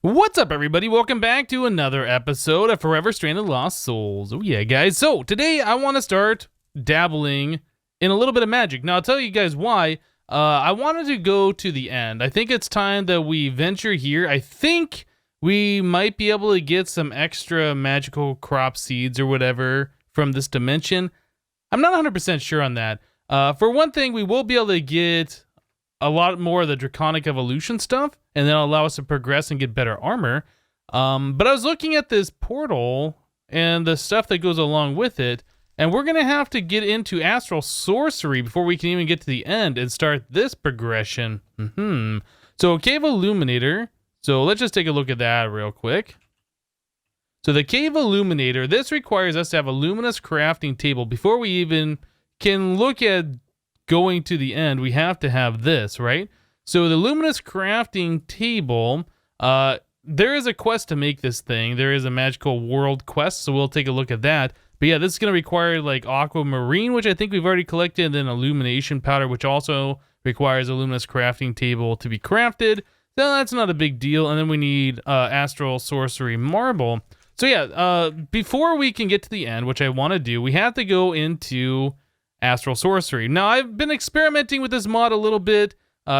What's up, everybody? Welcome back to another episode of Forever Stranded Lost Souls. Oh yeah, guys. So today I want to start dabbling in a little bit of magic. Now I'll tell you guys why. I wanted to go to the end. I think it's time that we venture here. I think we might be able to get some extra magical crop seeds or whatever from this dimension. I'm not 100% sure on that. For one thing, we will be able to get a lot more of the draconic evolution stuff, and then it'll allow us to progress and get better armor. But I was looking at this portal and the stuff that goes along with it, and we're gonna have to get into Astral Sorcery before we can even get to the end and start this progression. So Cave Illuminator. So let's just take a look at that real quick. So the Cave Illuminator, this requires us to have a luminous crafting table. Before we even can look at going to the end, we have to have this, right? So the luminous crafting table, there is a quest to make this thing. There is a magical world quest, so we'll take a look at that. But yeah, this is going to require like Aquamarine, which I think we've already collected, and then illumination powder, which also requires a luminous crafting table to be crafted. So that's not a big deal. And then we need Astral Sorcery marble. So yeah, before we can get to the end, which I want to do, we have to go into Astral Sorcery. Now, I've been experimenting with this mod a little bit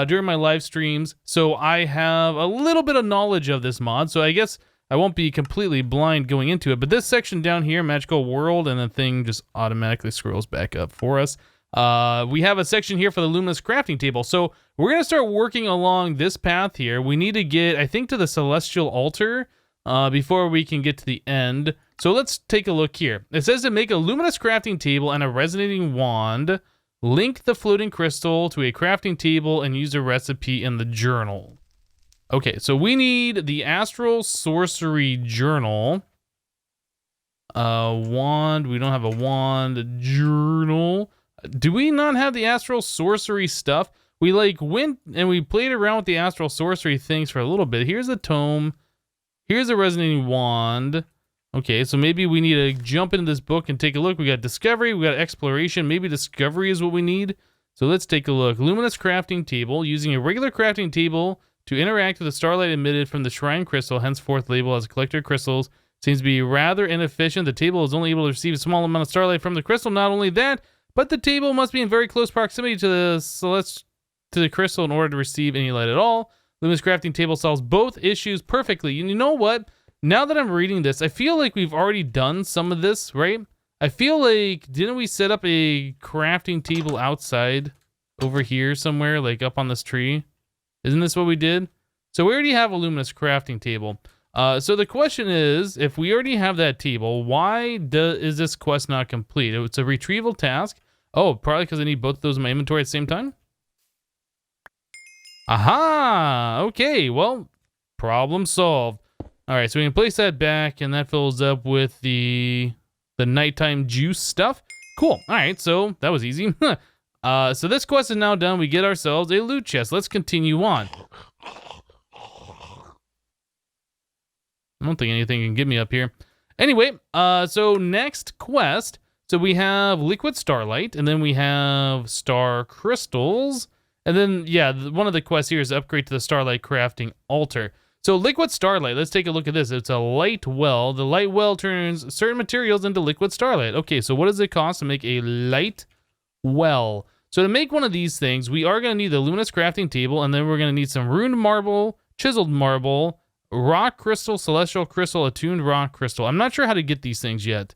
during my live streams, so I have a little bit of knowledge of this mod, so I guess I won't be completely blind going into it. But this section down here, Magical World, and the thing just automatically scrolls back up for us. We have a section here for the Luminous Crafting Table, so we're going to start working along this path here. We need to get, I think, to the Celestial Altar before we can get to the end. So let's take a look here. It says to make a luminous crafting table and a resonating wand, link the floating crystal to a crafting table and use a recipe in the journal. Okay, so we need the Astral Sorcery journal. Wand, we don't have a wand. Journal. Do we not have the Astral Sorcery stuff? We like went and we played around with the Astral Sorcery things for a little bit. Here's a tome. Here's a resonating wand. Okay, so maybe we need to jump into this book and take a look. We got discovery, we got exploration. Maybe discovery is what we need. So let's take a look. Luminous crafting table. Using a regular crafting table to interact with the starlight emitted from the shrine crystal, henceforth labeled as a collector of crystals, seems to be rather inefficient. The table is only able to receive a small amount of starlight from the crystal. Not only that, but the table must be in very close proximity to the crystal in order to receive any light at all. Luminous crafting table solves both issues perfectly. And you know what? Now that I'm reading this, I feel like we've already done some of this, right? I feel like, didn't we set up a crafting table outside over here somewhere, like up on this tree? Isn't this what we did? So we already have a luminous crafting table. So the question is, if we already have that table, why is this quest not complete? It's a retrieval task. Oh, probably because I need both of those in my inventory at the same time? Aha! Okay, well, problem solved. All right, so we can place that back, and that fills up with the nighttime juice stuff. Cool. All right, so that was easy. So this quest is now done. We get ourselves a loot chest. Let's continue on. I don't think anything can get me up here. Anyway, so next quest. So we have Liquid Starlight, and then we have Star Crystals. And then, yeah, one of the quests here is upgrade to the Starlight Crafting Altar. So Liquid Starlight, let's take a look at this. It's a light well. The light well turns certain materials into liquid starlight. Okay, so what does it cost to make a light well? So to make one of these things, we are going to need the luminous crafting table, and then we're going to need some runed marble, chiseled marble, rock crystal, celestial crystal, attuned rock crystal. I'm not sure how to get these things yet.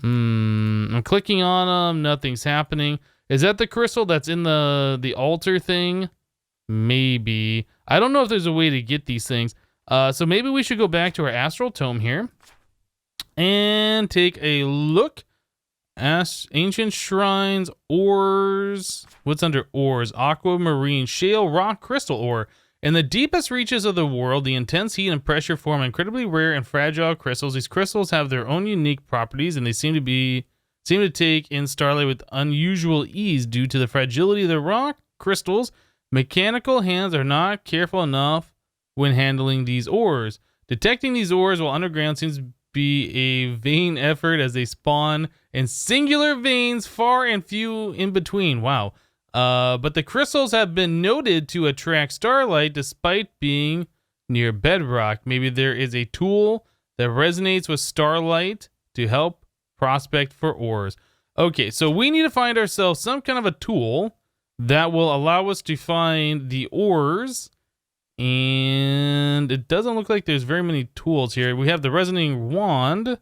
I'm clicking on them. Nothing's happening. Is that the crystal that's in the altar thing? Maybe. I don't know if there's a way to get these things. So maybe we should go back to our astral tome here and take a look. Ancient shrines, ores. What's under ores? Aquamarine, shale, rock, crystal ore. In the deepest reaches of the world, the intense heat and pressure form incredibly rare and fragile crystals. These crystals have their own unique properties, and they seem to take in starlight with unusual ease due to the fragility of the rock crystals. Mechanical hands are not careful enough when handling these ores. Detecting these ores while underground seems to be a vain effort as they spawn in singular veins far and few in between. Wow. But the crystals have been noted to attract starlight despite being near bedrock. Maybe there is a tool that resonates with Starlight to help prospect for ores. Okay, so we need to find ourselves some kind of a tool that will allow us to find the ores. And it doesn't look like there's very many tools here. We have the resonating wand.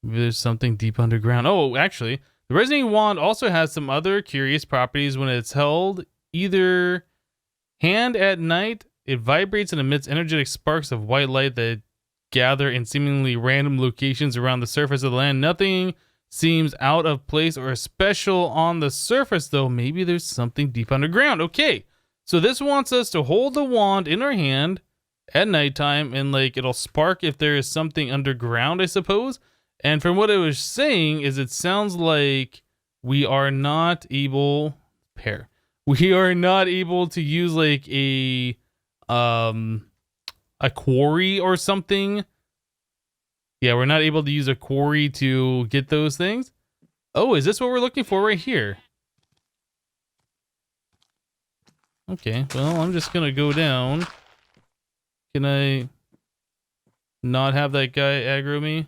Maybe there's something deep underground. Oh, actually, the resonating wand also has some other curious properties. When it's held either hand at night, it vibrates and emits energetic sparks of white light that gather in seemingly random locations around the surface of the land. Nothing seems out of place or special on the surface, though. Maybe there's something deep underground. Okay, so this wants us to hold the wand in our hand at nighttime, and like it'll spark if there is something underground, I suppose. And from what it was saying is it sounds like we are not able we are not able to use like a quarry or something. Yeah, we're not able to use a quarry to get those things. Oh, is this what we're looking for right here? Okay, well, I'm just gonna go down. Can I not have that guy aggro me?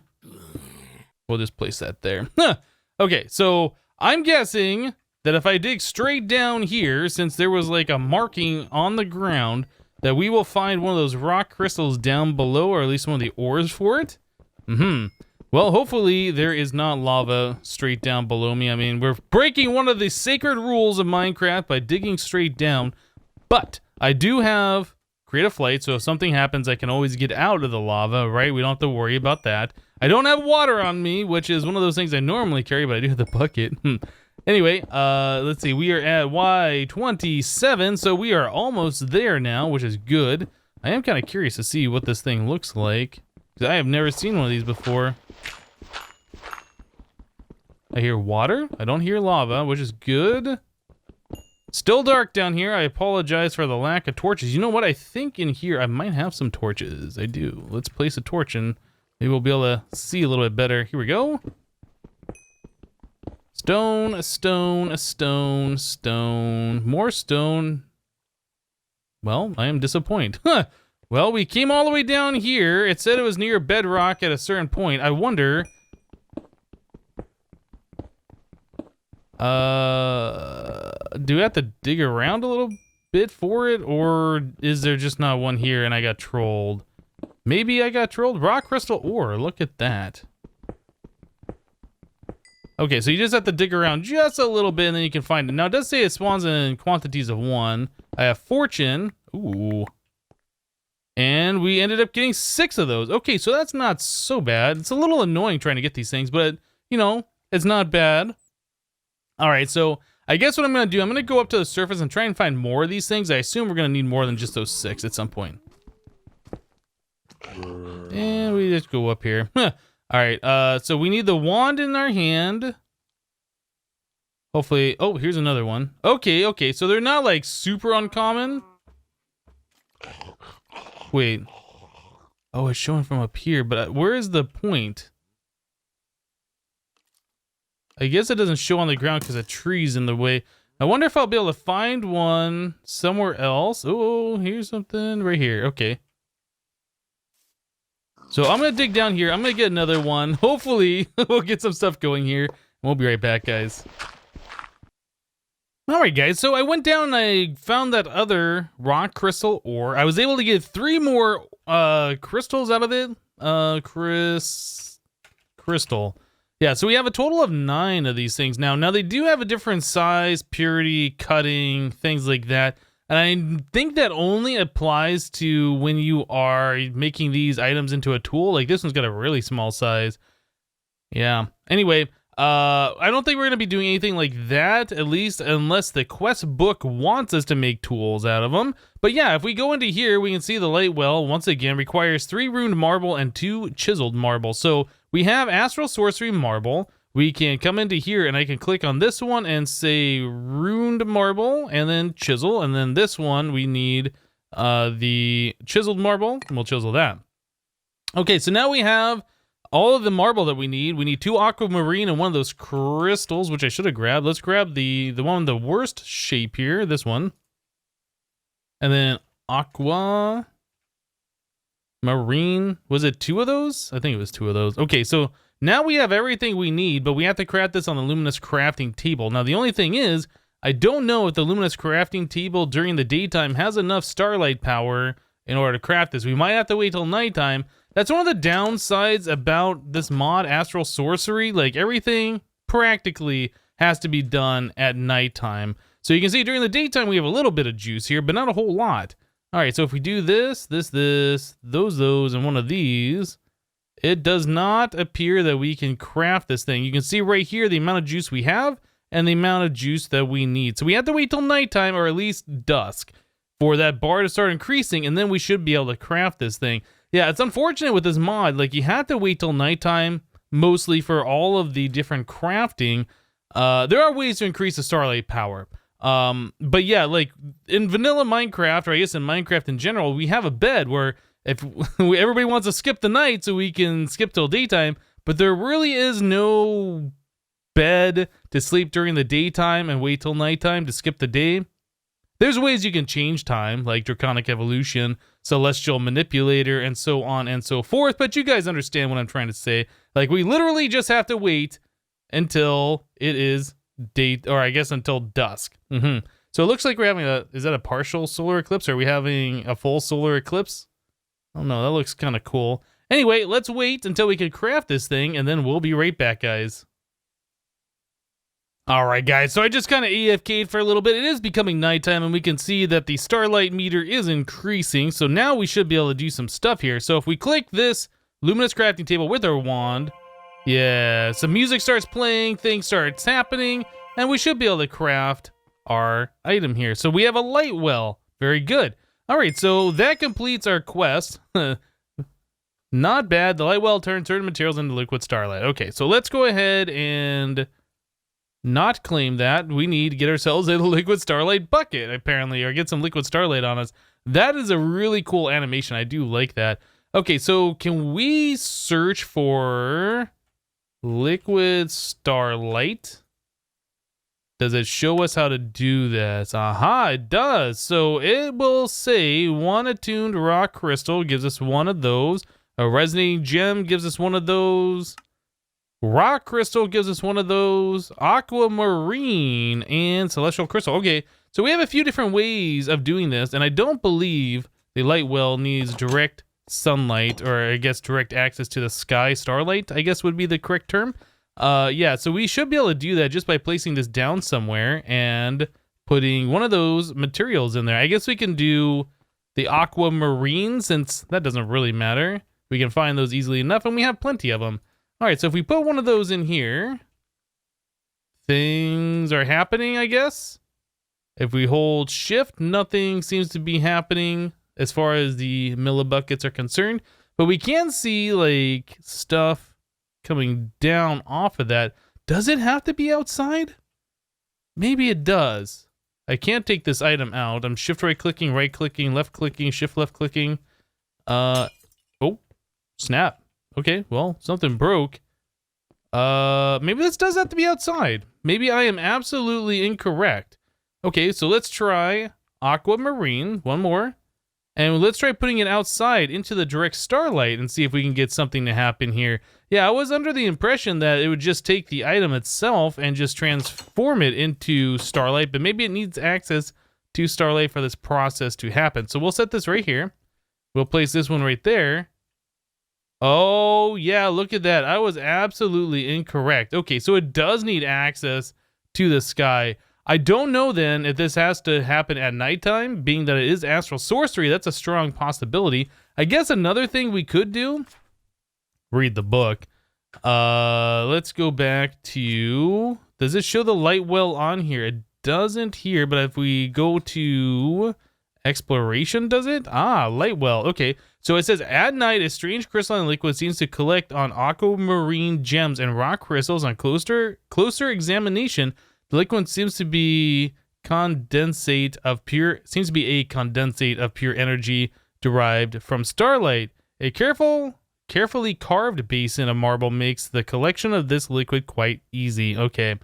We'll just place that there. Okay, so I'm guessing that if I dig straight down here, since there was like a marking on the ground, that we will find one of those rock crystals down below, or at least one of the ores for it. Well, hopefully there is not lava straight down below me. I mean, we're breaking one of the sacred rules of Minecraft by digging straight down, but I do have creative flight, so if something happens, I can always get out of the lava, right? We don't have to worry about that. I don't have water on me, which is one of those things I normally carry, but I do have the bucket. Anyway, let's see. We are at Y27, so we are almost there now, which is good. I am kind of curious to see what this thing looks like, because I have never seen one of these before. I hear water. I don't hear lava, which is good. Still dark down here. I apologize for the lack of torches. You know what? I think in here I might have some torches. I do. Let's place a torch and maybe we'll be able to see a little bit better. Here we go. Stone, stone, stone, stone. More stone. Well, I am disappointed. Huh. Well, we came all the way down here. It said it was near bedrock at a certain point. I wonder... do we have to dig around a little bit for it, or is there just not one here and I got trolled? Maybe I got trolled. Rock crystal ore, look at that. Okay, so you just have to dig around just a little bit and then you can find it. Now it does say it spawns in quantities of 1. I have fortune. Ooh. And we ended up getting 6 of those. Okay, so that's not so bad. It's a little annoying trying to get these things, but you know, it's not bad. All right, so I guess what I'm going to do, I'm going to go up to the surface and try and find more of these things. I assume we're going to need more than just those 6 at some point. And we just go up here. All right, so we need the wand in our hand. Hopefully, oh, here's another one. Okay, so they're not like super uncommon. Wait. Oh, it's showing from up here, but where is the point? I guess it doesn't show on the ground because a tree's in the way. I wonder if I'll be able to find one somewhere else. Oh, here's something right here. Okay. So I'm going to dig down here. I'm going to get another one. Hopefully, we'll get some stuff going here. We'll be right back, guys. All right, guys. So I went down and I found that other rock crystal ore. I was able to get 3 more crystals out of it. Crystal. Yeah, so we have a total of 9 of these things now. Now, they do have a different size, purity, cutting, things like that. And I think that only applies to when you are making these items into a tool. Like, this one's got a really small size. Yeah. Anyway, I don't think we're going to be doing anything like that, at least unless the quest book wants us to make tools out of them. But yeah, if we go into here, we can see the light well, once again, requires 3 runed marble and 2 chiseled marble. So we have Astral Sorcery marble. We can come into here and I can click on this one and say runed marble and then chisel. And then this one, we need the chiseled marble, and we'll chisel that. Okay, so now we have all of the marble that we need. We need 2 aquamarine and one of those crystals, which I should have grabbed. Let's grab the one with the worst shape here, this one. And then aqua, Marine, was it 2 of those? I think it was 2 of those. Okay, so now we have everything we need, but we have to craft this on the Luminous crafting table. Now, the only thing is, I don't know if the Luminous crafting table during the daytime has enough Starlight power in order to craft this. We might have to wait till nighttime. That's one of the downsides about this mod, Astral Sorcery. Like, everything practically has to be done at nighttime. So you can see during the daytime we have a little bit of juice here, but not a whole lot. All right, so if we do this, those, and one of these, it does not appear that we can craft this thing. You can see right here the amount of juice we have and the amount of juice that we need. So we have to wait till nighttime, or at least dusk, for that bar to start increasing, and then we should be able to craft this thing. Yeah, it's unfortunate with this mod. Like, you have to wait till nighttime, mostly for all of the different crafting. There are ways to increase the Starlight power. But yeah, like in vanilla Minecraft, or I guess in Minecraft in general, we have a bed where if everybody wants to skip the night so we can skip till daytime, but there really is no bed to sleep during the daytime and wait till nighttime to skip the day. There's ways you can change time, like Draconic Evolution, Celestial Manipulator, and so on and so forth, but you guys understand what I'm trying to say. Like, we literally just have to wait until it is day, or I guess until dusk. So it looks like we're having is that a partial solar eclipse? Are we having a full solar eclipse? Oh no, that looks kind of cool. Anyway, let's wait until we can craft this thing, and then we'll be right back, guys. All right, guys, so I just kind of AFK'd for a little bit. It is becoming nighttime, and we can see that the Starlight meter is increasing, so now we should be able to do some stuff here. So if we click this Luminous crafting table with our wand, yeah, some music starts playing, things starts happening, and we should be able to craft our item here. So we have a light well. Very good. All right, so that completes our quest. Not bad. The light well turns certain materials into liquid starlight. Okay, so let's go ahead and not claim that. We need to get ourselves a liquid starlight bucket, apparently, or get some liquid starlight on us. That is a really cool animation. I do like that. Okay, so can we search for liquid starlight? Does it show us how to do this? Aha, it does. So it will say one attuned rock crystal gives us one of those. A resonating gem gives us one of those. Rock crystal gives us one of those. Aquamarine and celestial crystal. Okay, so we have a few different ways of doing this, and I don't believe the light well needs direct sunlight, or I guess direct access to the sky. Starlight, I guess, would be the correct term. Yeah, so we should be able to do that just by placing this down somewhere and putting one of those materials in there. I guess we can do the aquamarine, since that doesn't really matter. We can find those easily enough, and we have plenty of them. All right, so if we put one of those in here, things are happening, I guess. If we hold shift, nothing seems to be happening as far as the millibuckets are concerned, but we can see like stuff coming down off of that. Does it have to be outside? Maybe it does. I can't take this item out. I'm shift right clicking, left clicking, shift left clicking. Oh, snap. Okay, well, something broke. Maybe this does have to be outside. Maybe I am absolutely incorrect. Okay, so let's try aquamarine, one more. And let's try putting it outside into the direct starlight and see if we can get something to happen here. Yeah, I was under the impression that it would just take the item itself and just transform it into starlight, but maybe it needs access to starlight for this process to happen. So we'll set this right here. We'll place this one right there. Oh, yeah, look at that. I was absolutely incorrect. Okay, so it does need access to the sky. I don't know then if this has to happen at nighttime, being that it is Astral Sorcery. That's a strong possibility. I guess another thing we could do, read the book. Let's go back to, does it show the light well on here? It doesn't here, but if we go to exploration, does it? Ah, light well. Okay, so it says at night a strange crystalline liquid seems to collect on aquamarine gems and rock crystals. On closer examination, the liquid seems to be a condensate of pure energy derived from starlight. A carefully carved basin of marble makes the collection of this liquid quite easy. Okay,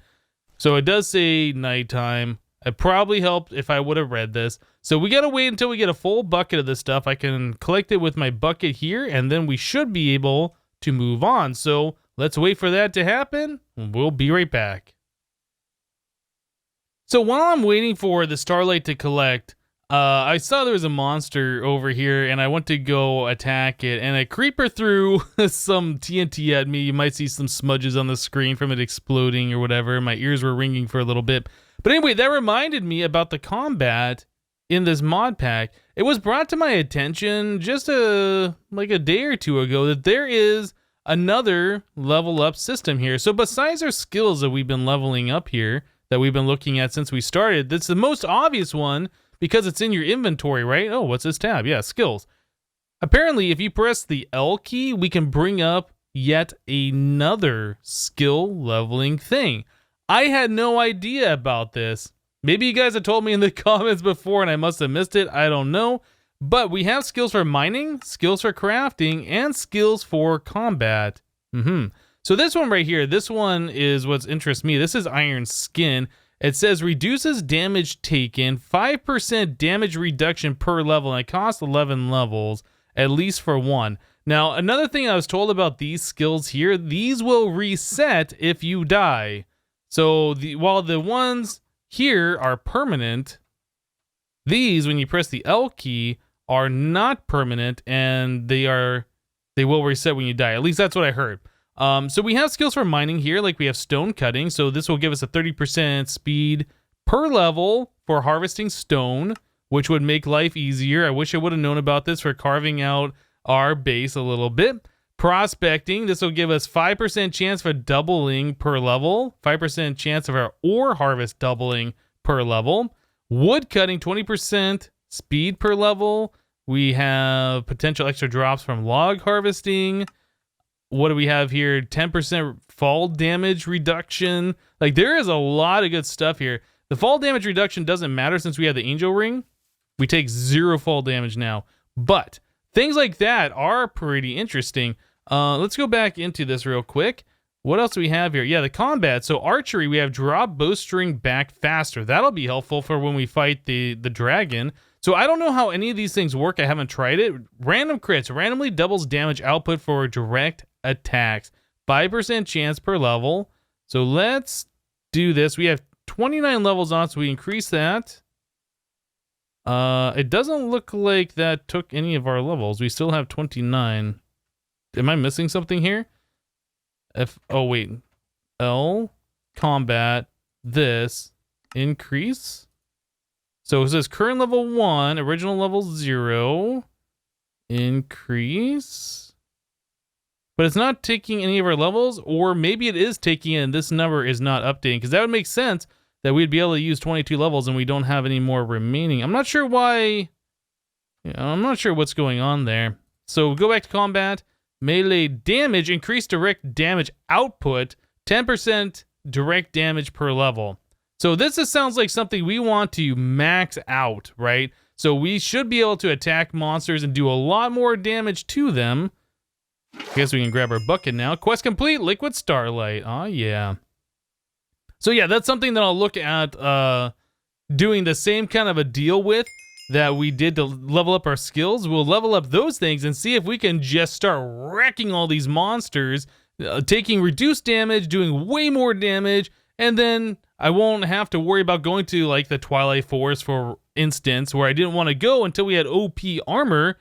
so it does say nighttime. It probably helped if I would have read this. So we got to wait until we get a full bucket of this stuff. I can collect it with my bucket here, and then we should be able to move on. So let's wait for that to happen. We'll be right back. So while I'm waiting for the Starlight to collect, I saw there was a monster over here, and I went to go attack it, and a creeper threw some TNT at me. You might see some smudges on the screen from it exploding or whatever. My ears were ringing for a little bit. But anyway, that reminded me about the combat in this mod pack. It was brought to my attention just like a day or two ago that there is another level up system here. So besides our skills that we've been leveling up here, that we've been looking at since we started, that's the most obvious one because it's in your inventory, right? Oh, what's this tab? Yeah, skills. Apparently, if you press the L key, we can bring up yet another skill leveling thing. I had no idea about this. Maybe you guys have told me in the comments before and I must have missed it. I don't know. But we have skills for mining, skills for crafting, and skills for combat. So this one right here, this one is what interests me. This is Iron Skin. It says reduces damage taken, 5% damage reduction per level, and it costs 11 levels, at least for one. Now, another thing I was told about these skills here, these will reset if you die. So while the ones here are permanent, these, when you press the L key, are not permanent, and they will reset when you die. At least that's what I heard. So we have skills for mining here, like we have stone cutting. So this will give us a 30% speed per level for harvesting stone, which would make life easier. I wish I would have known about this for carving out our base a little bit. Prospecting, this will give us 5% chance for doubling per level, 5% chance of our ore harvest doubling per level. Wood cutting, 20% speed per level. We have potential extra drops from log harvesting. What do we have here? 10% fall damage reduction. Like, there is a lot of good stuff here. The fall damage reduction doesn't matter since we have the angel ring. We take 0 fall damage now. But things like that are pretty interesting. Let's go back into this real quick. What else do we have here? Yeah, the combat. So archery, we have drop bowstring back faster. That'll be helpful for when we fight the dragon. So I don't know how any of these things work. I haven't tried it. Random crits randomly doubles damage output for direct attacks. 5% chance per level. So let's do this. We have 29 levels on, so we increase that. It doesn't look like that took any of our levels. We still have 29. Am I missing something here? Oh wait. L, combat, this, increase. So it says current level 1, original level 0, increase. But it's not taking any of our levels, or maybe it is taking it and this number is not updating, because that would make sense that we'd be able to use 22 levels and we don't have any more remaining. I'm not sure why. I'm not sure what's going on there. So go back to combat. Melee damage, increase direct damage output, 10% direct damage per level. So this just sounds like something we want to max out, right? So we should be able to attack monsters and do a lot more damage to them. I guess we can grab our bucket now. Quest complete, Liquid Starlight. Oh yeah. So yeah, that's something that I'll look at doing the same kind of a deal with that we did to level up our skills. We'll level up those things and see if we can just start wrecking all these monsters, taking reduced damage, doing way more damage, and then I won't have to worry about going to like the Twilight Forest, for instance, where I didn't want to go until we had OP armor.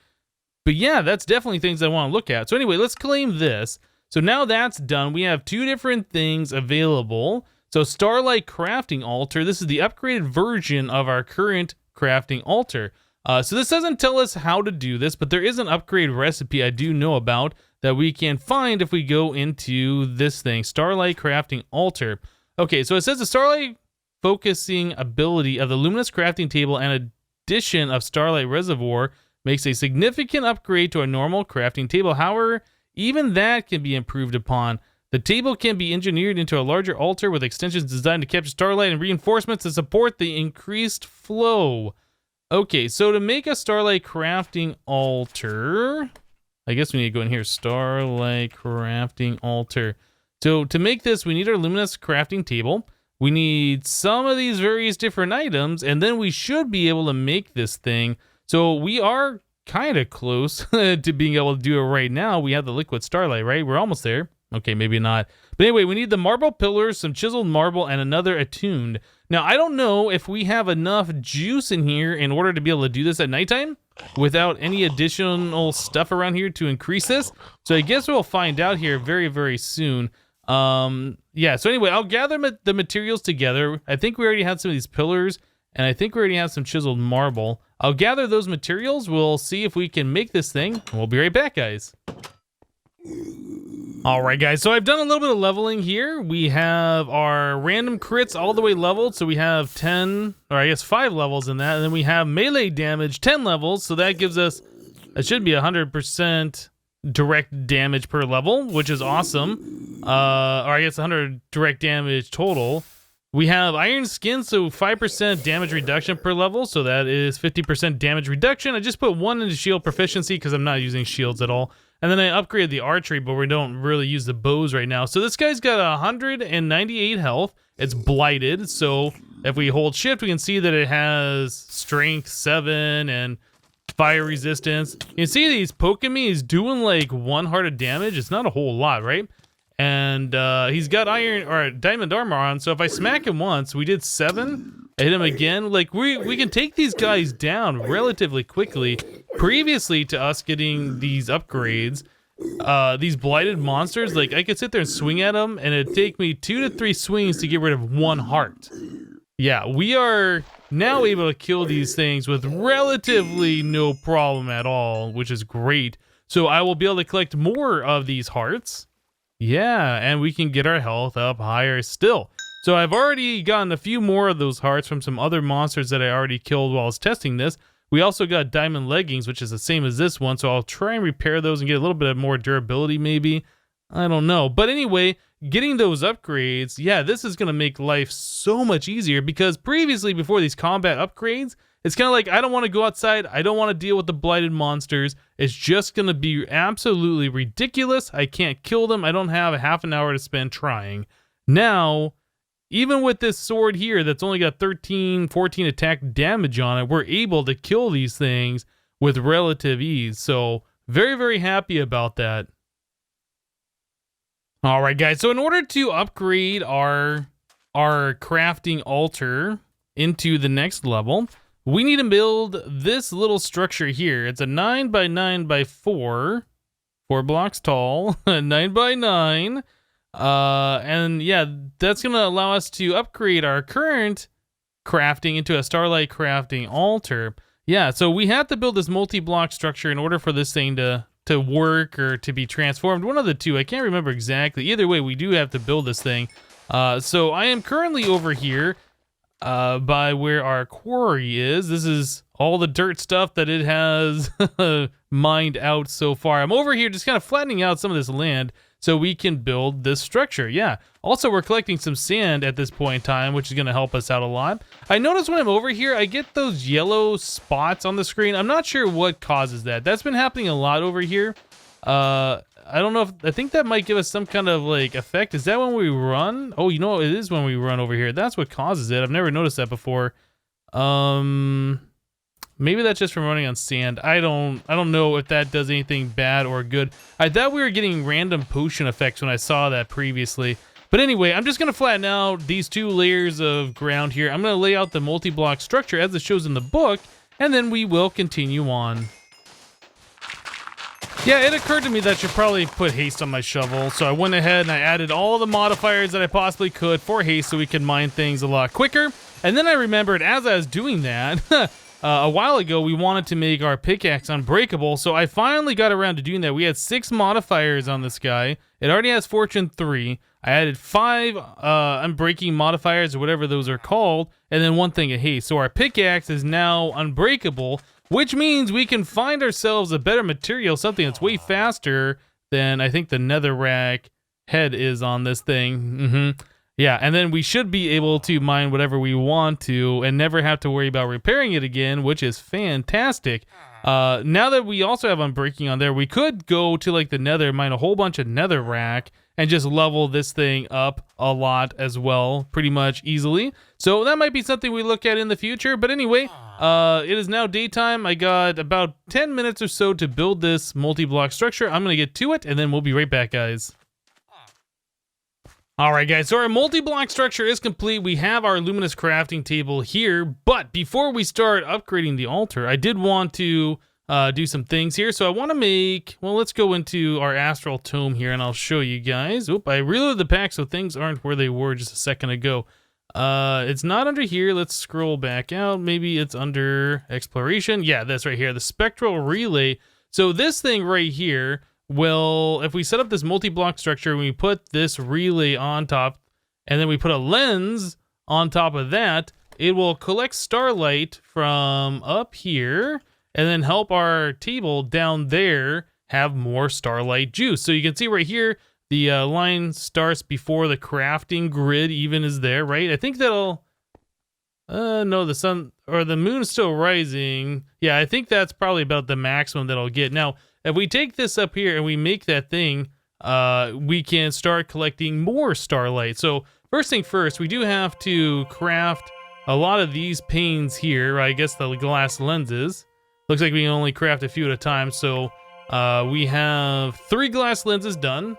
But yeah, that's definitely things I want to look at. So anyway, let's claim this. So now that's done. We have 2 different things available. So Starlight Crafting Altar. This is the upgraded version of our current crafting altar. So this doesn't tell us how to do this, but there is an upgrade recipe I do know about that we can find if we go into this thing, Starlight Crafting Altar. Okay, so it says the Starlight focusing ability of the Luminous crafting table and addition of Starlight Reservoir makes a significant upgrade to a normal crafting table. However, even that can be improved upon. The table can be engineered into a larger altar with extensions designed to capture starlight and reinforcements to support the increased flow. Okay, so to make a Starlight crafting altar, I guess we need to go in here, Starlight crafting altar. So to make this, we need our Luminous crafting table. We need some of these various different items, and then we should be able to make this thing. So we are kind of close to being able to do it right now. We have the liquid Starlight, right? We're almost there. Okay, maybe not. But anyway, we need the marble pillars, some chiseled marble, and another attuned. Now, I don't know if we have enough juice in here in order to be able to do this at nighttime without any additional stuff around here to increase this. So I guess we'll find out here very, very soon. Yeah, so anyway, I'll gather the materials together. I think we already had some of these pillars, and I think we already have some chiseled marble. I'll gather those materials. We'll see if we can make this thing, and we'll be right back, guys. All right, guys, so I've done a little bit of leveling here. We have our random crits all the way leveled, so we have 10, or I guess 5 levels in that, and then we have melee damage, 10 levels, so that gives us, it should be 100% direct damage per level, which is awesome. Or I guess 100 direct damage total. We have iron skin, so 5% damage reduction per level, so that is 50% damage reduction. I just put 1 into shield proficiency because I'm not using shields at all. And then I upgraded the archery, but we don't really use the bows right now. So this guy's got 198 health. It's blighted, so if we hold shift, we can see that it has strength 7 and fire resistance. You can see that he's poking me. He's doing like 1 heart of damage. It's not a whole lot, right? And he's got iron or diamond armor on, so if I smack him once, we did 7. I hit him again. Like we can take these guys down relatively quickly. Previously to us getting these upgrades, these blighted monsters, like I could sit there and swing at them, and it'd take me 2 to 3 swings to get rid of 1 heart. Yeah, we are now able to kill these things with relatively no problem at all, which is great. So I will be able to collect more of these hearts. Yeah, and we can get our health up higher still. So I've already gotten a few more of those hearts from some other monsters that I already killed while I was testing this. We also got diamond leggings, which is the same as this one, so I'll try and repair those and get a little bit more durability maybe. I don't know. But anyway, getting those upgrades, yeah, this is going to make life so much easier because previously, before these combat upgrades, it's kind of like, I don't want to go outside. I don't want to deal with the blighted monsters. It's just going to be absolutely ridiculous. I can't kill them. I don't have a half an hour to spend trying. Now, even with this sword here that's only got 13, 14 attack damage on it, we're able to kill these things with relative ease. So very, very happy about that. All right, guys. So in order to upgrade our crafting altar into the next level, we need to build this little structure here. It's a 9 by 9 by 4 blocks tall, 9 by 9. And yeah, that's going to allow us to upgrade our current crafting into a Starlight crafting altar. Yeah, so we have to build this multi-block structure in order for this thing to work or to be transformed. One of the two, I can't remember exactly. Either way, we do have to build this thing. So I am currently over here by where our quarry is. This is all the dirt stuff that it has mined out so far. I'm over here just kind of flattening out some of this land so we can build this structure. Yeah. Also, we're collecting some sand at this point in time, which is going to help us out a lot. I notice when I'm over here, I get those yellow spots on the screen. I'm not sure what causes that. That's been happening a lot over here. I don't know if, I think that might give us some kind of like effect. Is that when we run? Oh, you know, it is when we run over here. That's what causes it. I've never noticed that before. Maybe that's just from running on sand. I don't know if that does anything bad or good. I thought we were getting random potion effects when I saw that previously. But anyway, I'm just going to flatten out these 2 layers of ground here. I'm going to lay out the multi-block structure as it shows in the book, and then we will continue on. Yeah, it occurred to me that I should probably put haste on my shovel, so I went ahead and I added all the modifiers that I possibly could for haste so we can mine things a lot quicker. And then I remembered as I was doing that, a while ago we wanted to make our pickaxe unbreakable, so I finally got around to doing that. We had 6 modifiers on this guy. It already has fortune 3. I added 5 unbreaking modifiers or whatever those are called, and then 1 thing of haste. So our pickaxe is now unbreakable, which means we can find ourselves a better material, something that's way faster than I think the netherrack head is on this thing. Yeah, and then we should be able to mine whatever we want to and never have to worry about repairing it again, which is fantastic. Now that we also have unbreaking on there, we could go to like the nether, mine a whole bunch of netherrack, and just level this thing up a lot as well, pretty much easily. So that might be something we look at in the future. But anyway, it is now daytime. I got about 10 minutes or so to build this multi-block structure. I'm going to get to it, and then we'll be right back, guys. Alright guys, so our multi-block structure is complete. We have our Luminous crafting table here, but before we start upgrading the altar, I did want to do some things here. So I want to make, well, let's go into our Astral Tome here and I'll show you guys. Oop, I reloaded the pack so things aren't where they were just a second ago. It's not under here. Let's scroll back out. Maybe it's under Exploration. Yeah, that's right here, the Spectral Relay. So this thing right here, well, if we set up this multi-block structure and we put this relay on top, and then we put a lens on top of that, it will collect Starlight from up here, and then help our table down there have more Starlight juice. So you can see right here, the line starts before the crafting grid even is there, right? I think that'll... no, the sun, or the moon is still rising. Yeah, I think that's probably about the maximum that I'll get. Now, if we take this up here and we make that thing, we can start collecting more Starlight. So first thing first, we do have to craft a lot of these panes here, I guess the glass lenses. Looks like we can only craft a few at a time. So we have 3 glass lenses done.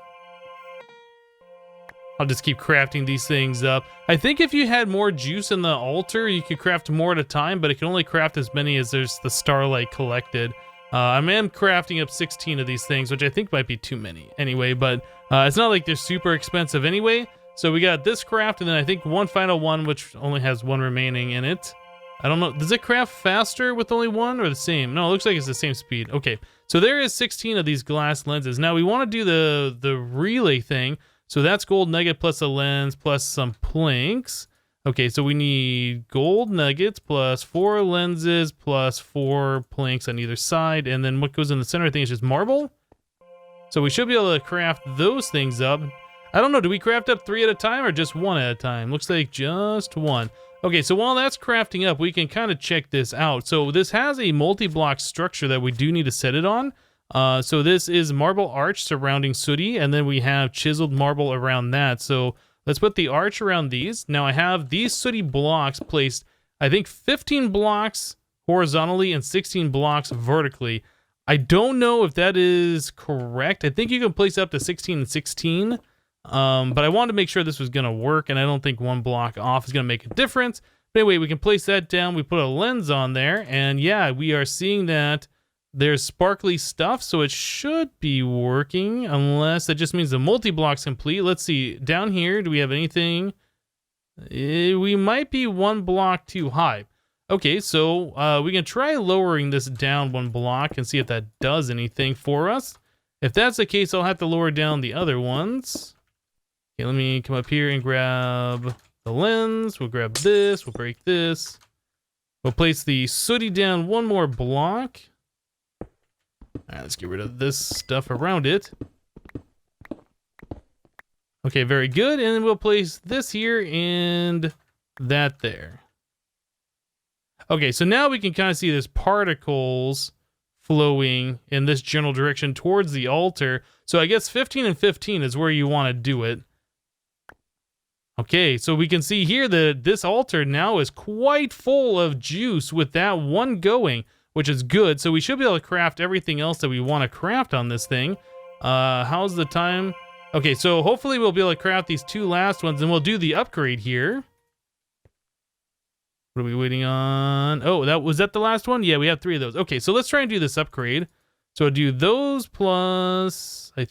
I'll just keep crafting these things up. I think if you had more juice in the altar, you could craft more at a time, but it can only craft as many as there's the Starlight collected. I am crafting up 16 of these things, which I think might be too many anyway, but it's not like they're super expensive anyway. So we got this craft, and then I think one final one, which only has 1 remaining in it. I don't know, does it craft faster with only 1 or the same? No, it looks like it's the same speed. Okay, so there is 16 of these glass lenses. Now we want to do the relay thing. So that's gold nugget plus a lens plus some planks. Okay, so we need gold nuggets plus 4 lenses plus 4 planks on either side. And then what goes in the center, I think, is just marble. So we should be able to craft those things up. I don't know, do we craft up 3 at a time or just 1 at a time? Looks like just 1. Okay, so while that's crafting up, we can kind of check this out. So this has a multi-block structure that we do need to set it on. So this is marble arch surrounding sooty, and then we have chiseled marble around that. So let's put the arch around these. Now I have these sooty blocks placed, I think 15 blocks horizontally and 16 blocks vertically. I don't know if that is correct. I think you can place up to 16 and 16. But I wanted to make sure this was going to work, and I don't think 1 block off is going to make a difference. But anyway, we can place that down. We put a lens on there, and yeah, we are seeing that there's sparkly stuff, so it should be working, unless that just means the multi-block's complete. Let's see, down here, do we have anything? We might be 1 block too high. Okay, so we can try lowering this down 1 block and see if that does anything for us. If that's the case, I'll have to lower down the other ones. Okay, let me come up here and grab the lens. We'll grab this, we'll break this. We'll place the sooty down 1 more block. Alright, let's get rid of this stuff around it. Okay, very good. And then we'll place this here and that there. Okay, so now we can kind of see there's particles flowing in this general direction towards the altar. So I guess 15 and 15 is where you want to do it. Okay, so we can see here that this altar now is quite full of juice with that 1 going, which is good. So we should be able to craft everything else that we want to craft on this thing. How's the time? Okay, so hopefully we'll be able to craft these 2 last ones, and we'll do the upgrade here. What are we waiting on? Oh, was that the last one? Yeah, we have 3 of those. Okay, so let's try and do this upgrade. So I'll do those plus, I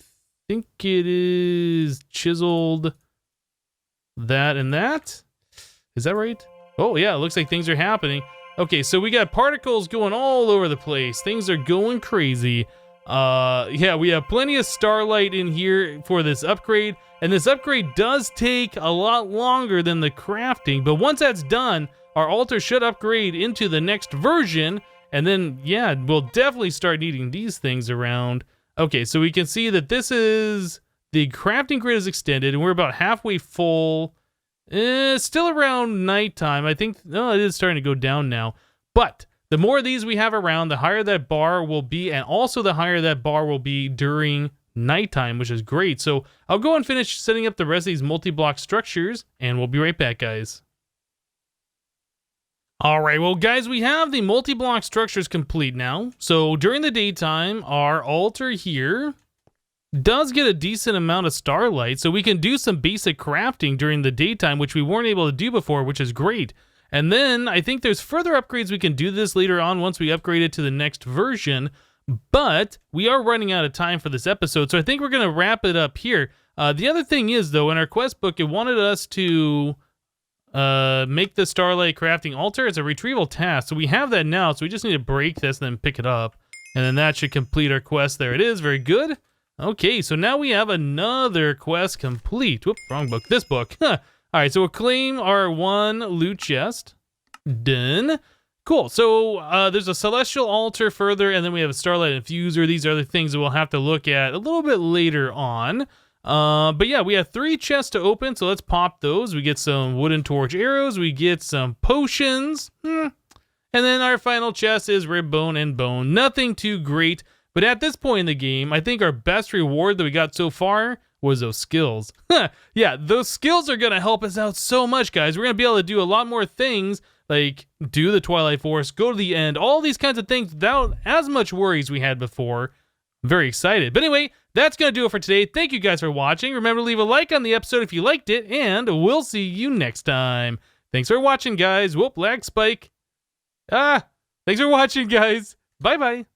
think it is chiseled that and that. Is that right? Oh yeah, it looks like things are happening. Okay, so we got particles going all over the place. Things are going crazy. Yeah, we have plenty of Starlight in here for this upgrade. And this upgrade does take a lot longer than the crafting. But once that's done, our altar should upgrade into the next version. And then, yeah, we'll definitely start needing these things around. Okay, so we can see that this is... the crafting grid is extended, and we're about halfway full. Still around nighttime. I think, no, it is starting to go down now. But the more of these we have around, the higher that bar will be, and also the higher that bar will be during nighttime, which is great. So I'll go and finish setting up the rest of these multi-block structures, and we'll be right back, guys. All right, well, guys, we have the multi-block structures complete now. So during the daytime, our altar here does get a decent amount of starlight, so we can do some basic crafting during the daytime, which we weren't able to do before, which is great. And then I think there's further upgrades we can do this later on once we upgrade it to the next version, but we are running out of time for this episode, so I think we're going to wrap it up here. The other thing is, though, in our quest book, it wanted us to make the Starlight crafting altar as a retrieval task, so we have that now, so we just need to break this and then pick it up, and then that should complete our quest. There it is, very good. Okay, so now we have another quest complete. Whoop, wrong book. This book. All right, so we'll claim our 1 loot chest. Done. Cool. So there's a celestial altar further, and then we have a starlight infuser. These are the things that we'll have to look at a little bit later on. But yeah, we have 3 chests to open, so let's pop those. We get some wooden torch arrows. We get some potions. And then our final chest is rib bone and bone. Nothing too great. But at this point in the game, I think our best reward that we got so far was those skills. Yeah, those skills are going to help us out so much, guys. We're going to be able to do a lot more things, like do the Twilight Forest, go to the end, all these kinds of things without as much worries we had before. I'm very excited. But anyway, that's going to do it for today. Thank you guys for watching. Remember to leave a like on the episode if you liked it, and we'll see you next time. Thanks for watching, guys. Whoop, lag spike. Thanks for watching, guys. Bye-bye.